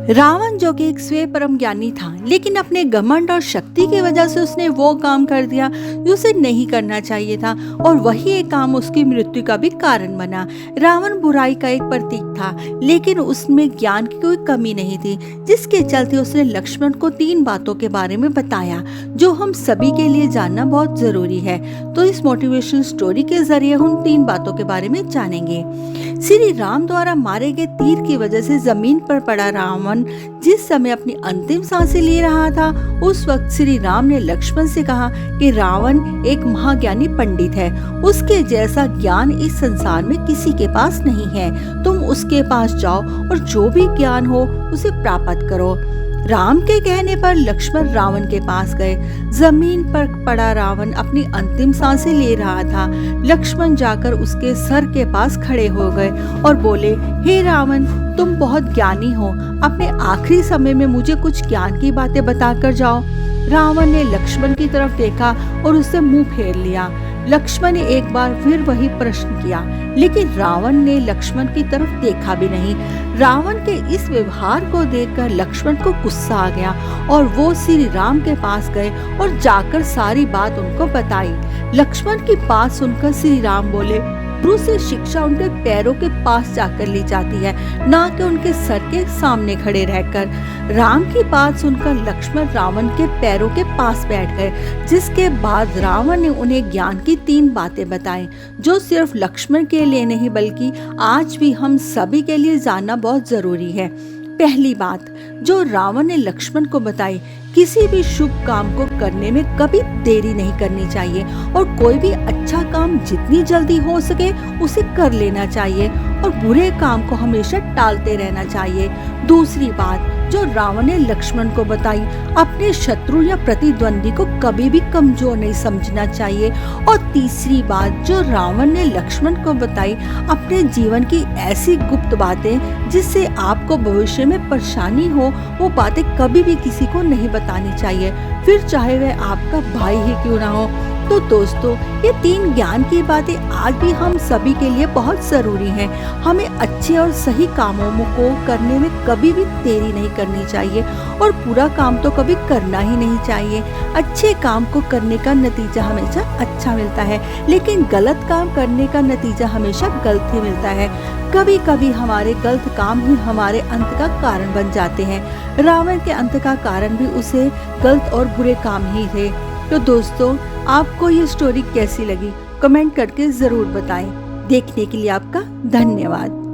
रावण जो कि एक स्वयं परम ज्ञानी था, लेकिन अपने घमंड और शक्ति की वजह से उसने वो काम कर दिया जो उसे नहीं करना चाहिए था, और वही एक काम उसकी मृत्यु का भी कारण बना। रावण बुराई का एक प्रतीक था, लेकिन उसमें ज्ञान की कोई कमी नहीं थी, जिसके चलते उसने लक्ष्मण को 3 बातों के बारे में बताया जो हम सभी के लिए जानना बहुत जरूरी है। तो इस मोटिवेशनल स्टोरी के जरिए हम 3 बातों के बारे में जानेंगे। श्री राम द्वारा मारे गए तीर की वजह से जमीन पर पड़ा रावण जिस समय अपनी अंतिम सांसें ले रहा था, उस वक्त श्री राम ने लक्ष्मण से कहा कि रावण एक महाज्ञानी पंडित है, उसके जैसा ज्ञान इस संसार में किसी के पास नहीं है। तुम उसके पास जाओ और जो भी ज्ञान हो उसे प्राप्त करो। राम के कहने पर लक्ष्मण रावण के पास गए। जमीन पर पड़ा रावण अपनी अंतिम सांसें ले रहा था। लक्ष्मण जाकर उसके सर के पास खड़े हो गए और बोले, हे रावण, तुम बहुत ज्ञानी हो, अपने आखिरी समय में मुझे कुछ ज्ञान की बातें बताकर जाओ। रावण ने लक्ष्मण की तरफ देखा और उससे मुंह फेर लिया। लक्ष्मण ने एक बार फिर वही प्रश्न किया, लेकिन रावण ने लक्ष्मण की तरफ देखा भी नहीं। रावण के इस व्यवहार को देखकर लक्ष्मण को गुस्सा आ गया और वो श्री राम के पास गए और जाकर सारी बात उनको बताई। लक्ष्मण की बात सुनकर श्री राम बोले, गुरु से शिक्षा उनके पैरों के पास जाकर ली जाती है, ना कि उनके सर के सामने खड़े रहकर। राम की बात सुनकर लक्ष्मण रावण के पैरों के पास बैठ गए, जिसके बाद रावण ने उन्हें ज्ञान की 3 बातें बताई जो सिर्फ लक्ष्मण के लिए नहीं बल्कि आज भी हम सभी के लिए जानना बहुत जरूरी है। पहली बात जो रावण ने लक्ष्मण को बताई, किसी भी शुभ काम को करने में कभी देरी नहीं करनी चाहिए और कोई भी अच्छा काम जितनी जल्दी हो सके उसे कर लेना चाहिए और बुरे काम को हमेशा टालते रहना चाहिए। दूसरी बात जो रावण ने लक्ष्मण को बताई, अपने शत्रु या प्रतिद्वंदी को कभी भी कमजोर नहीं समझना चाहिए। और तीसरी बात जो रावण ने लक्ष्मण को बताई, अपने जीवन की ऐसी गुप्त बातें जिससे आपको भविष्य में परेशानी हो, वो बातें कभी भी किसी को नहीं बतानी चाहिए, फिर चाहे वह आपका भाई ही क्यों ना हो। तो दोस्तों, ये 3 ज्ञान की बातें आज भी हम सभी के लिए बहुत जरूरी हैं। हमें अच्छे और सही कामों को करने में कभी भी देरी नहीं करनी चाहिए और बुरा काम तो कभी करना ही नहीं चाहिए। अच्छे काम को करने का नतीजा हमेशा अच्छा मिलता है, लेकिन गलत काम करने का नतीजा हमेशा गलत ही मिलता है। कभी कभी हमारे गलत काम ही हमारे अंत का कारण बन जाते हैं। रावण के अंत का कारण भी उसे गलत और बुरे काम ही थे। तो दोस्तों, आपको ये स्टोरी कैसी लगी कमेंट करके जरूर बताएं। देखने के लिए आपका धन्यवाद।